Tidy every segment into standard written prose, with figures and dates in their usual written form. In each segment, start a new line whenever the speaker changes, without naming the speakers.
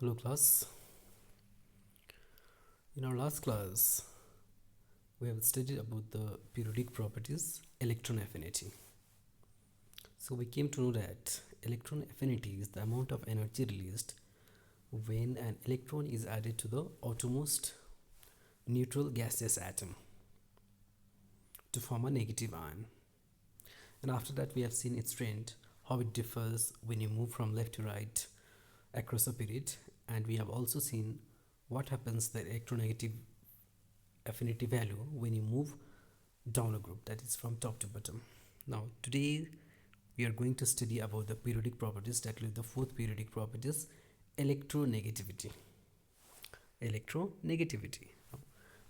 Hello class. In our last class, we have studied about the periodic properties electron affinity. So we came to know that electron affinity is the amount of energy released when an electron is added to the outermost neutral gaseous atom to form a negative ion. And after that we have seen its trend, how it differs when you move from left to right across a period, and we have also seen what happens the electronegative affinity value when you move down a group, that is from top to bottom. Now today we are going to study about the periodic properties, that is the fourth periodic properties, electronegativity. Electronegativity.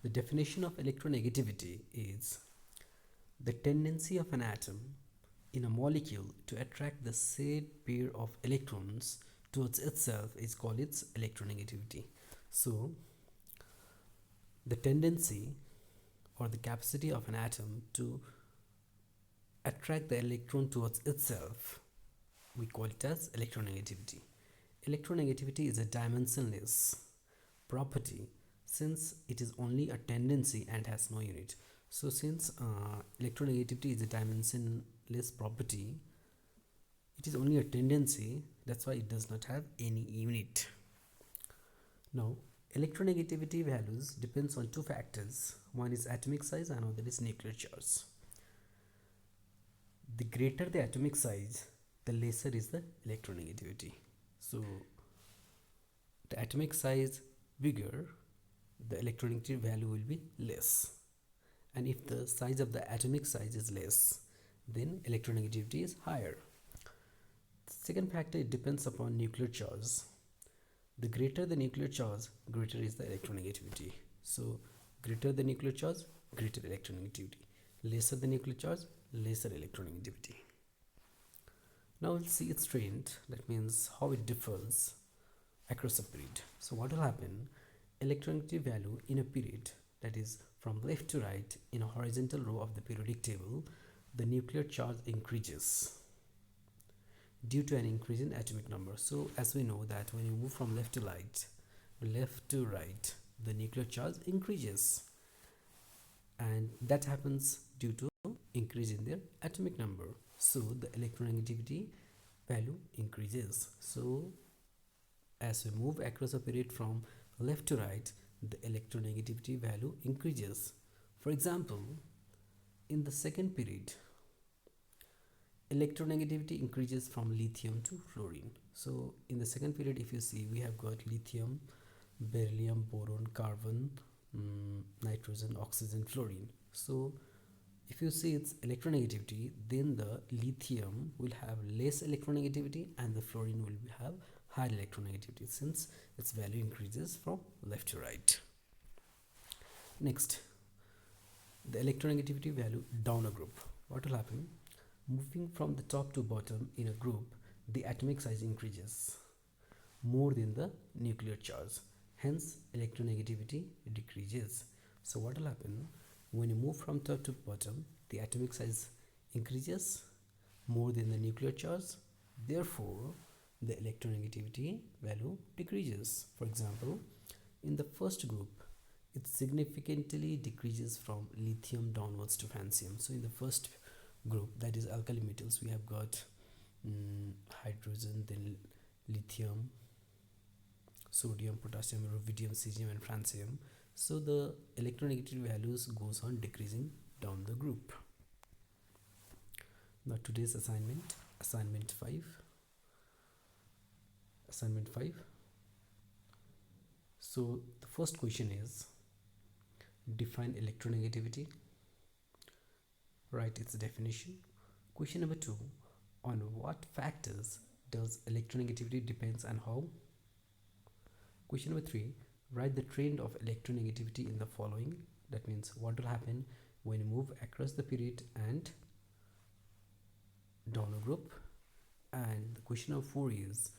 The definition of electronegativity is the tendency of an atom in a molecule to attract the said pair of electrons towards itself is called its electronegativity. So the tendency or the capacity of an atom to attract the electron towards itself, we call it as electronegativity. Electronegativity is a dimensionless property since it is only a tendency and has no unit. So since electronegativity is a dimensionless property, it is only a tendency, that's why it does not have any unit. Now electronegativity values depends on two factors. One is atomic size and another is nuclear charge. The greater the atomic size, the lesser is the electronegativity. So the atomic size bigger, the electronegativity value will be less, and if the size of the atomic size is less, then electronegativity is higher. The second factor, it depends upon nuclear charge. The greater the nuclear charge, greater is the electronegativity. So greater the nuclear charge, greater electronegativity. Lesser the nuclear charge, lesser electronegativity. Now we'll see its trend, that means how it differs across a period. So what will happen, electronegativity value in a period, that is from left to right in a horizontal row of the periodic table, the nuclear charge increases due to an increase in atomic number. So as we know that when you move from left to right, the nuclear charge increases, and that happens due to increase in their atomic number. So the electronegativity value increases. So as we move across a period from left to right, the electronegativity value increases. For example, in the second period, electronegativity increases from lithium to fluorine. So in the second period, if you see, we have got lithium, beryllium, boron, carbon, nitrogen, oxygen, fluorine. So if you see its electronegativity, then the lithium will have less electronegativity and the fluorine will have higher electronegativity since its value increases from left to right. Next, the electronegativity value down a group. What will happen? Moving from the top to bottom in a group, the atomic size increases more than the nuclear charge. Hence, electronegativity decreases. So what will happen? When you move from top to bottom, the atomic size increases more than the nuclear charge. Therefore, the electronegativity value decreases. For example, in the first group, it significantly decreases from lithium downwards to francium. So in the first group, that is alkali metals, we have got hydrogen, then lithium, sodium, potassium, rubidium, cesium and francium. So the electronegativity values goes on decreasing down the group. Now today's assignment 5. So the first question is, define electronegativity. Write its definition. Question number 2, on what factors does electronegativity depends and how? Question number 3, write the trend of electronegativity in the following. That means what will happen when you move across the period and down a group. And the question number 4 is,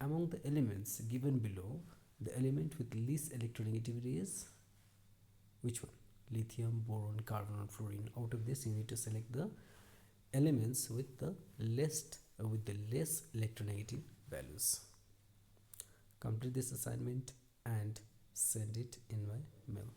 among the elements given below, the element with least electronegativity is which one? Lithium, boron, carbon or fluorine. Out of this you need to select the elements with the less electronegative values. Complete this assignment and send it in my mail.